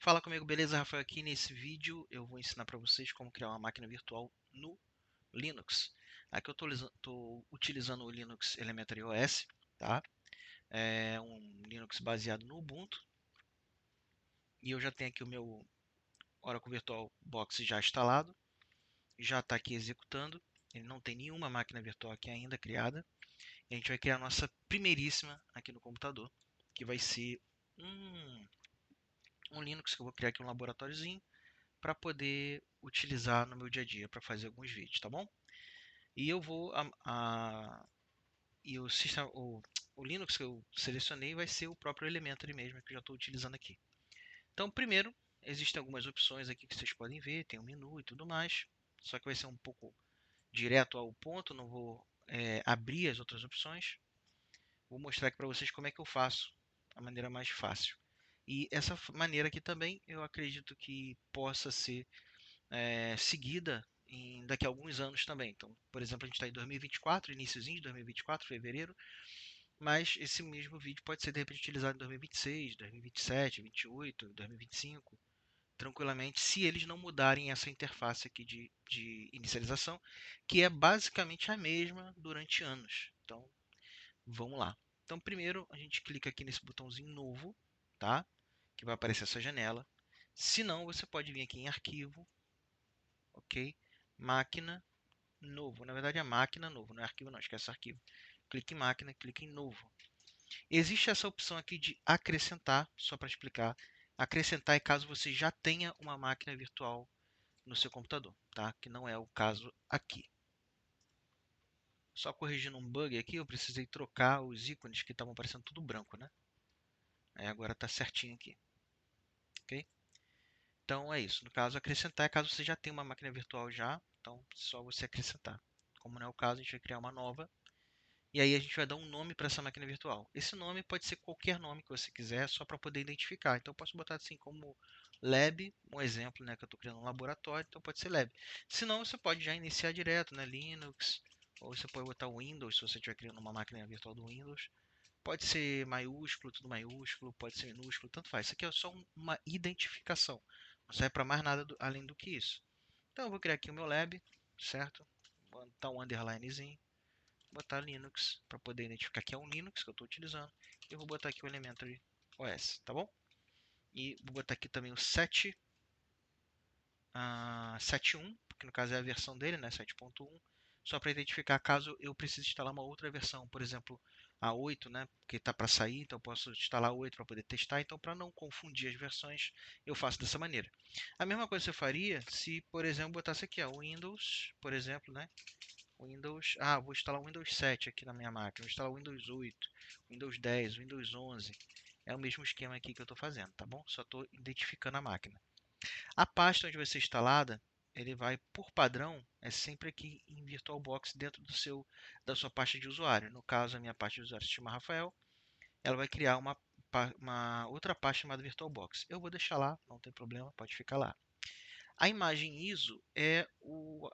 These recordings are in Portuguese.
Fala comigo, beleza? Rafael aqui. Nesse vídeo eu vou ensinar para vocês como criar uma máquina virtual no Linux. Aqui eu estou utilizando o Linux Elementary OS, tá? É um Linux baseado no Ubuntu e eu já tenho aqui o meu Oracle VirtualBox já instalado, já está aqui executando. Ele não tem nenhuma máquina virtual aqui ainda criada. E a gente vai criar a nossa primeiríssima aqui no computador, que vai ser um, um Linux que eu vou criar aqui um laboratóriozinho para poder utilizar no meu dia a dia para fazer alguns vídeos, tá bom? E eu vou e o sistema o Linux que eu selecionei vai ser o próprio Elementary mesmo que eu já estou utilizando aqui. Então, primeiro, existem algumas opções aqui que vocês podem ver, tem um menu e tudo mais. Só que vai ser um pouco direto ao ponto, não vou abrir as outras opções. Vou mostrar aqui para vocês como é que eu faço a maneira mais fácil. E essa maneira aqui também eu acredito que possa ser seguida daqui a alguns anos também. Então, por exemplo, a gente está em 2024, iníciozinho de 2024, fevereiro, mas esse mesmo vídeo pode ser de repente utilizado em 2026, 2027, 2028, 2025, tranquilamente, se eles não mudarem essa interface aqui de inicialização, que é basicamente a mesma durante anos. Então, vamos lá. Então, primeiro a gente clica aqui nesse botãozinho novo, tá? Que vai aparecer essa janela. Se não, você pode vir aqui em arquivo, ok? Máquina, novo. Na verdade é máquina, novo, não é arquivo não, esquece arquivo. Clique em máquina, clique em novo. Existe essa opção aqui de acrescentar, só para explicar. Acrescentar é caso você já tenha uma máquina virtual no seu computador, tá? Que não é o caso aqui. Só corrigindo um bug aqui, eu precisei trocar os ícones que estavam aparecendo tudo branco, né? Aí agora está certinho aqui, ok? Então é isso. No caso, acrescentar é caso você já tenha uma máquina virtual já, então só você acrescentar. Como não é o caso, a gente vai criar uma nova. E aí a gente vai dar um nome para essa máquina virtual. Esse nome pode ser qualquer nome que você quiser, só para poder identificar. Então eu posso botar assim como Lab, um exemplo, né, que eu estou criando um laboratório, então pode ser Lab. Se não, você pode já iniciar direto, né, Linux, ou você pode botar Windows, se você estiver criando uma máquina virtual do Windows. Pode ser maiúsculo, tudo maiúsculo, pode ser minúsculo, tanto faz. Isso aqui é só uma identificação. Não serve para mais nada além do que isso. Então eu vou criar aqui o meu Lab, certo? Vou botar um underlinezinho, botar Linux para poder identificar que é um Linux que eu estou utilizando. E eu vou botar aqui o Elementary OS, tá bom? E vou botar aqui também o 7.1, porque no caso é a versão dele, né? 7.1, só para identificar caso eu precise instalar uma outra versão, por exemplo, a 8, né? Porque está para sair, então eu posso instalar a 8 para poder testar. Então, para não confundir as versões, eu faço dessa maneira. A mesma coisa você faria se, por exemplo, botasse aqui, ó, Windows, por exemplo, né? Windows, vou instalar o Windows 7 aqui na minha máquina, vou instalar o Windows 8, Windows 10, Windows 11. É o mesmo esquema aqui que eu estou fazendo, tá bom? Só estou identificando a máquina. A pasta onde vai ser instalada, ele vai, por padrão, é sempre aqui em VirtualBox dentro da sua pasta de usuário. No caso, a minha pasta de usuário se chama Rafael, ela vai criar uma outra pasta chamada VirtualBox. Eu vou deixar lá, não tem problema, pode ficar lá. A imagem ISO é o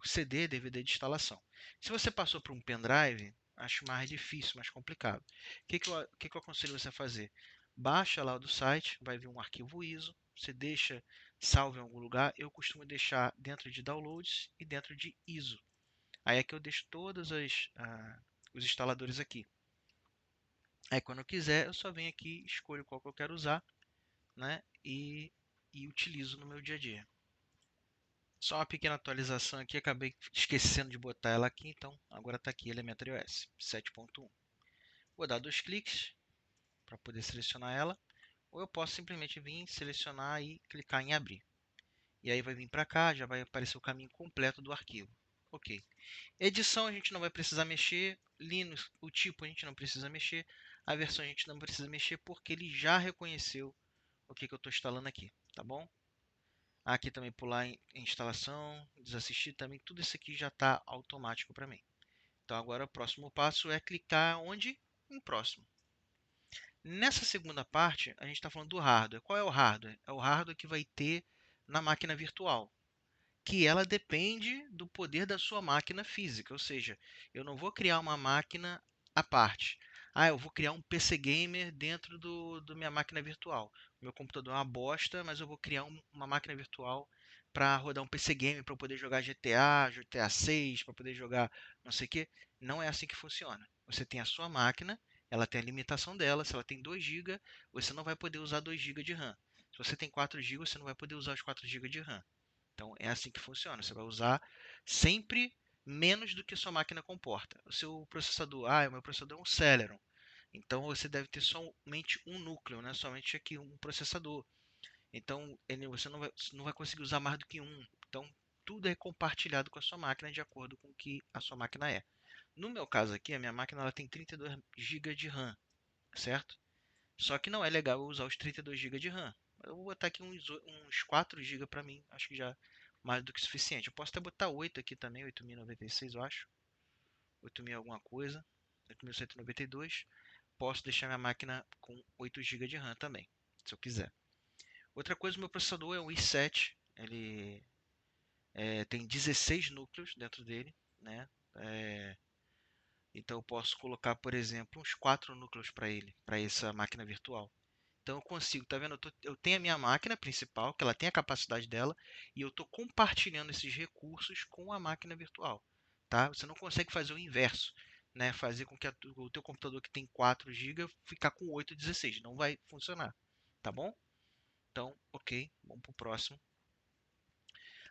CD, DVD de instalação. Se você passou por um pendrive, acho mais difícil, mais complicado. O que eu aconselho você a fazer? Baixa lá do site, vai vir um arquivo ISO, você deixa salvo em algum lugar. Eu costumo deixar dentro de downloads e dentro de ISO. Aí é que eu deixo todos os instaladores aqui. Aí quando eu quiser, eu só venho aqui, escolho qual que eu quero usar, né? E utilizo no meu dia a dia. Só uma pequena atualização aqui, acabei esquecendo de botar ela aqui, então agora está aqui Elementary OS 7.1. Vou dar 2 cliques para poder selecionar ela, ou eu posso simplesmente vir, selecionar e clicar em abrir. E aí vai vir para cá, já vai aparecer o caminho completo do arquivo. Ok. Edição a gente não vai precisar mexer, Linux, o tipo a gente não precisa mexer, a versão a gente não precisa mexer porque ele já reconheceu o que eu estou instalando aqui, tá bom? Aqui também pular em instalação, desassistir também, tudo isso aqui já está automático para mim. Então agora o próximo passo é clicar onde? Em próximo. Nessa segunda parte, a gente está falando do hardware. Qual é o hardware? É o hardware que vai ter na máquina virtual, que ela depende do poder da sua máquina física, ou seja, eu não vou criar uma máquina à parte. Ah, eu vou criar um PC gamer dentro do minha máquina virtual. Meu computador é uma bosta, mas eu vou criar uma máquina virtual para rodar um PC gamer para poder jogar GTA, GTA 6, para poder jogar não sei o que. Não é assim que funciona. Você tem a sua máquina, ela tem a limitação dela. Se ela tem 2 GB, você não vai poder usar 2 GB de RAM. Se você tem 4 GB, você não vai poder usar os 4 GB de RAM. Então é assim que funciona. Você vai usar sempre menos do que sua máquina comporta. O seu processador, o meu processador é um Celeron. Então você deve ter somente um núcleo, né? Somente aqui um processador. Então você não vai conseguir usar mais do que um. Então tudo é compartilhado com a sua máquina de acordo com o que a sua máquina é. No meu caso aqui, a minha máquina ela tem 32 GB de RAM, certo? Só que não é legal eu usar os 32 GB de RAM. Eu vou botar aqui uns 4 GB para mim, acho que já mais do que suficiente. Eu posso até botar 8 aqui também, 8096 eu acho. 8000 alguma coisa, 8192. Posso deixar minha máquina com 8 GB de RAM também, se eu quiser. Outra coisa, o meu processador é um i7, ele tem 16 núcleos dentro dele, né? É, então eu posso colocar, por exemplo, uns 4 núcleos para ele, para essa máquina virtual. Então eu consigo, tá vendo? Eu tenho a minha máquina principal, que ela tem a capacidade dela, e eu estou compartilhando esses recursos com a máquina virtual, tá? Você não consegue fazer o inverso, né? Fazer com que o teu computador que tem 4 GB ficar com 8 16, não vai funcionar, tá bom? Então, ok, vamos para o próximo.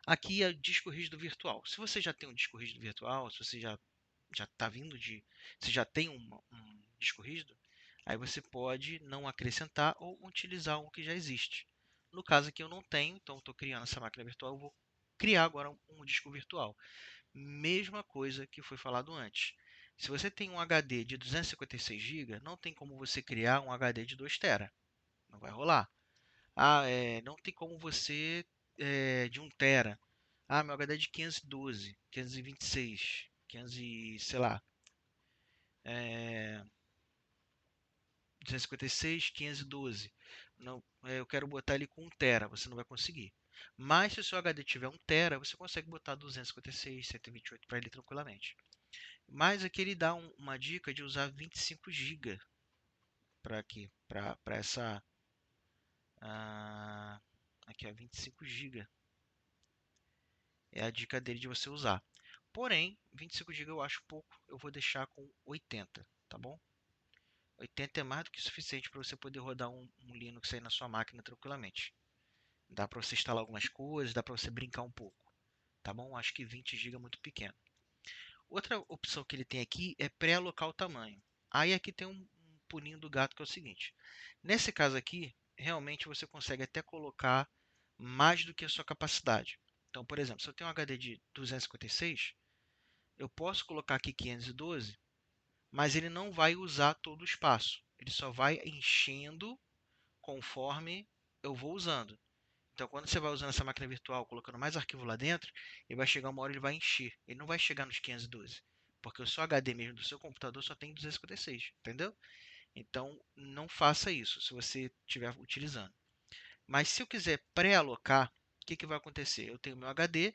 Aqui é disco rígido virtual. Se você já tem um disco rígido virtual, se você já está vindo de, você já tem um disco rígido, aí você pode não acrescentar ou utilizar um que já existe. No caso aqui eu não tenho, então estou criando essa máquina virtual, eu vou criar agora um disco virtual. Mesma coisa que foi falado antes. Se você tem um HD de 256 GB, não tem como você criar um HD de 2 TB. Não vai rolar. Não tem como você de 1 TB. Meu HD é de 512, 526, 500, sei lá, é, 256, 512. Não, eu quero botar ele com 1 TB, você não vai conseguir. Mas se o seu HD tiver 1 TB, você consegue botar 256, 128 para ele tranquilamente. Mas aqui ele dá uma dica de usar 25 GB para aqui, para essa ah, aqui é 25 GB. É a dica dele de você usar. Porém, 25 GB eu acho pouco, eu vou deixar com 80, tá bom? 80 é mais do que suficiente para você poder rodar um Linux aí na sua máquina tranquilamente. Dá para você instalar algumas coisas, dá para você brincar um pouco, tá bom? Acho que 20 GB é muito pequeno. Outra opção que ele tem aqui é pré-alocar o tamanho. Aí aqui tem um pulinho do gato que é o seguinte. Nesse caso aqui, realmente você consegue até colocar mais do que a sua capacidade. Então, por exemplo, se eu tenho um HD de 256, eu posso colocar aqui 512, mas ele não vai usar todo o espaço. Ele só vai enchendo conforme eu vou usando. Então, quando você vai usando essa máquina virtual, colocando mais arquivo lá dentro, ele vai chegar uma hora ele vai encher. Ele não vai chegar nos 512, porque o seu HD mesmo do seu computador só tem 256, entendeu? Então, não faça isso se você estiver utilizando. Mas se eu quiser pré-alocar, o que vai acontecer? Eu tenho meu HD,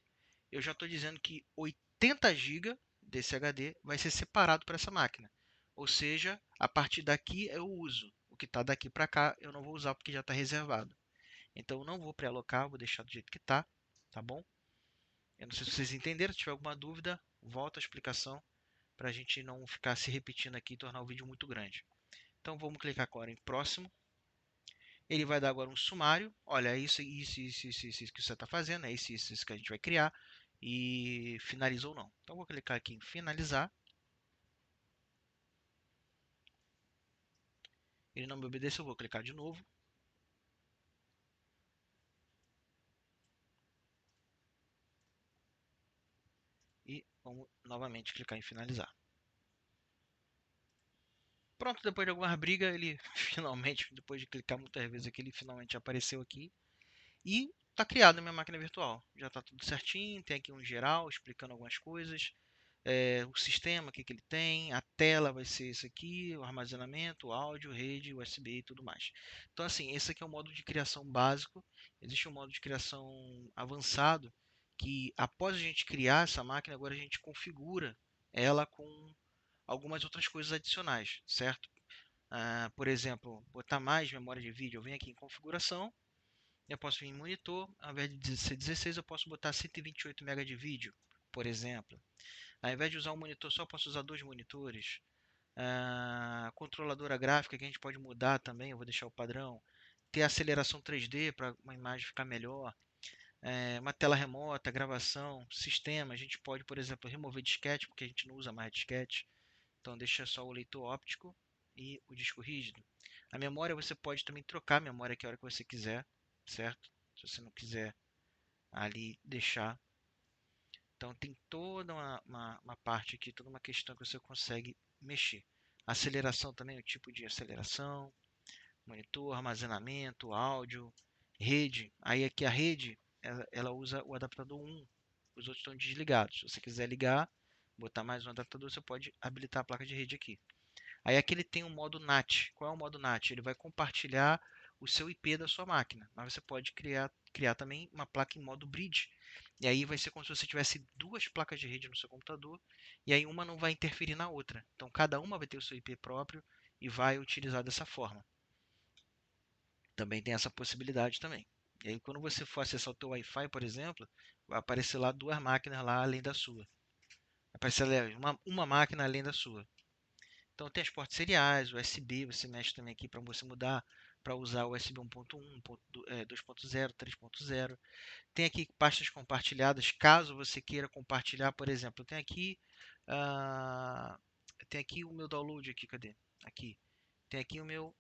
eu já estou dizendo que 80 GB desse HD vai ser separado para essa máquina. Ou seja, a partir daqui eu uso. O que está daqui para cá eu não vou usar porque já está reservado. Então eu não vou pré-alocar, vou deixar do jeito que está, tá bom? Eu não sei se vocês entenderam, se tiver alguma dúvida, volta a explicação para a gente não ficar se repetindo aqui e tornar o vídeo muito grande. Então vamos clicar agora em próximo. Ele vai dar agora um sumário. Olha, é isso que você está fazendo, é isso que a gente vai criar. E finaliza ou não. Então vou clicar aqui em finalizar. Ele não me obedeceu, eu vou clicar de novo. E vamos novamente clicar em finalizar. Pronto, depois de algumas brigas, ele finalmente, depois de clicar muitas vezes aqui, ele finalmente apareceu aqui. E está criada a minha máquina virtual. Já está tudo certinho, tem aqui um geral explicando algumas coisas. O sistema, o que ele tem, a tela vai ser isso aqui, o armazenamento, o áudio, rede, USB e tudo mais. Então, assim, esse aqui é o modo de criação básico. Existe um modo de criação avançado que, após a gente criar essa máquina, agora a gente configura ela com algumas outras coisas adicionais, certo? Por exemplo, botar mais memória de vídeo, eu venho aqui em configuração, eu posso vir em monitor, ao invés de ser 16, eu posso botar 128 MB de vídeo, por exemplo. Ao invés de usar um monitor só, eu posso usar dois monitores. Controladora gráfica que a gente pode mudar também, eu vou deixar o padrão. Ter aceleração 3D para uma imagem ficar melhor. Uma tela remota, gravação, sistema. A gente pode, por exemplo, remover disquete, porque a gente não usa mais disquete. Então deixa só o leitor óptico e o disco rígido. A memória você pode também trocar a memória que a hora que você quiser, certo? Se você não quiser ali deixar. Então tem toda uma parte aqui, toda uma questão que você consegue mexer. Aceleração também, o tipo de aceleração, monitor, armazenamento, áudio, rede. Aí aqui a rede, ela usa o adaptador 1, os outros estão desligados. Se você quiser ligar, botar mais um adaptador, você pode habilitar a placa de rede aqui. Aí aqui ele tem o modo NAT. Qual é o modo NAT? Ele vai compartilhar o seu IP da sua máquina. Mas você pode criar também uma placa em modo bridge. E aí vai ser como se você tivesse duas placas de rede no seu computador. E aí uma não vai interferir na outra. Então cada uma vai ter o seu IP próprio e vai utilizar dessa forma. Também tem essa possibilidade também. E aí quando você for acessar o teu Wi-Fi, por exemplo, vai aparecer lá duas máquinas lá além da sua. Vai aparecer uma máquina além da sua. Então tem as portas seriais, USB, você mexe também aqui para você mudar para usar o USB 1.1, 2.0, 3.0. Tem aqui pastas compartilhadas, caso você queira compartilhar, por exemplo, ah, tem aqui o meu download aqui, cadê? Aqui. Tem aqui a meu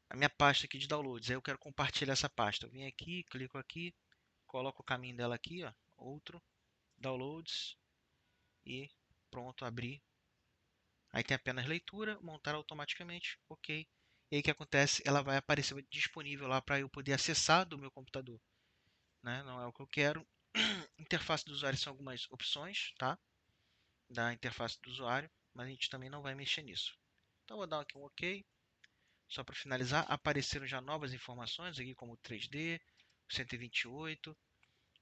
a minha pasta aqui de downloads. Aí eu quero compartilhar essa pasta. Eu venho aqui, clico aqui, coloco o caminho dela aqui, ó, outro, downloads e pronto, abri. Aí tem apenas leitura, montar automaticamente, ok. E aí o que acontece? Ela vai aparecer disponível lá para eu poder acessar do meu computador. Né? Não é o que eu quero. Interface do usuário são algumas opções, tá? Da interface do usuário, mas a gente também não vai mexer nisso. Então vou dar aqui um ok. Só para finalizar, apareceram já novas informações aqui, como 3D, 128,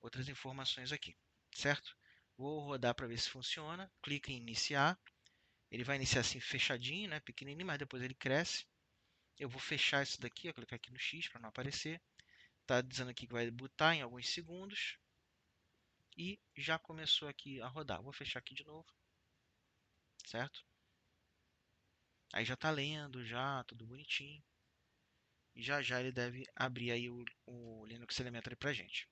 outras informações aqui, certo? Vou rodar para ver se funciona. Clica em iniciar. Ele vai iniciar assim fechadinho, né, pequenininho, mas depois ele cresce. Eu vou fechar isso daqui, ó, clicar aqui no X para não aparecer. Tá dizendo aqui que vai botar em alguns segundos. E já começou aqui a rodar. Vou fechar aqui de novo, certo? Aí já tá lendo, já, tudo bonitinho. E já já ele deve abrir aí o Linux Elementary pra gente.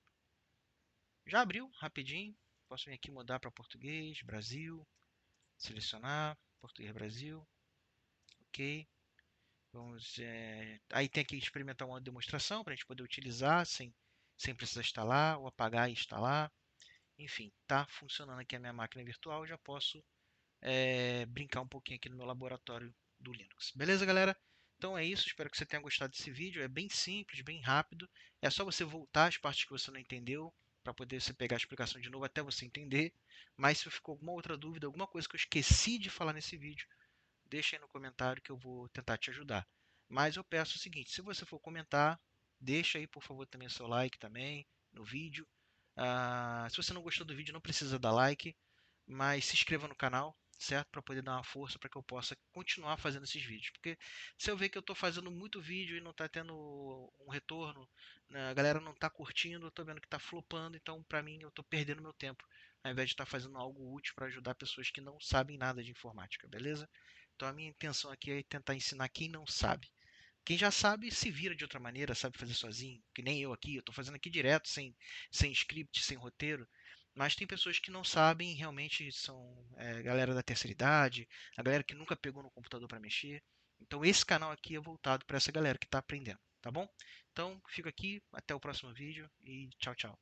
Já abriu, rapidinho. Posso vir aqui mudar para português, Brasil. Selecionar, português Brasil. Ok. Vamos, aí tem que experimentar uma demonstração para a gente poder utilizar sem precisar instalar ou apagar e instalar. Enfim, tá funcionando aqui a minha máquina virtual. Eu já posso brincar um pouquinho aqui no meu laboratório do Linux. Beleza, galera? Então é isso. Espero que você tenha gostado desse vídeo. É bem simples, bem rápido. É só você voltar às partes que você não entendeu para poder você pegar a explicação de novo até você entender. Mas se ficou alguma outra dúvida, alguma coisa que eu esqueci de falar nesse vídeo, deixa aí no comentário que eu vou tentar te ajudar. Mas eu peço o seguinte, se você for comentar, deixa aí por favor também o seu like também no vídeo. Se você não gostou do vídeo, não precisa dar like, mas se inscreva no canal, certo? Para poder dar uma força para que eu possa continuar fazendo esses vídeos. Porque se eu ver que eu estou fazendo muito vídeo e não está tendo um retorno, né, a galera não está curtindo, eu estou vendo que está flopando, então para mim eu estou perdendo meu tempo, ao invés de estar fazendo algo útil para ajudar pessoas que não sabem nada de informática, beleza? Então a minha intenção aqui é tentar ensinar quem não sabe. Quem já sabe se vira de outra maneira, sabe fazer sozinho, que nem eu aqui, eu estou fazendo aqui direto, sem script, sem roteiro. Mas tem pessoas que não sabem, realmente são galera da terceira idade, a galera que nunca pegou no computador para mexer. Então esse canal aqui é voltado para essa galera que está aprendendo, tá bom? Então fico aqui, até o próximo vídeo e tchau, tchau.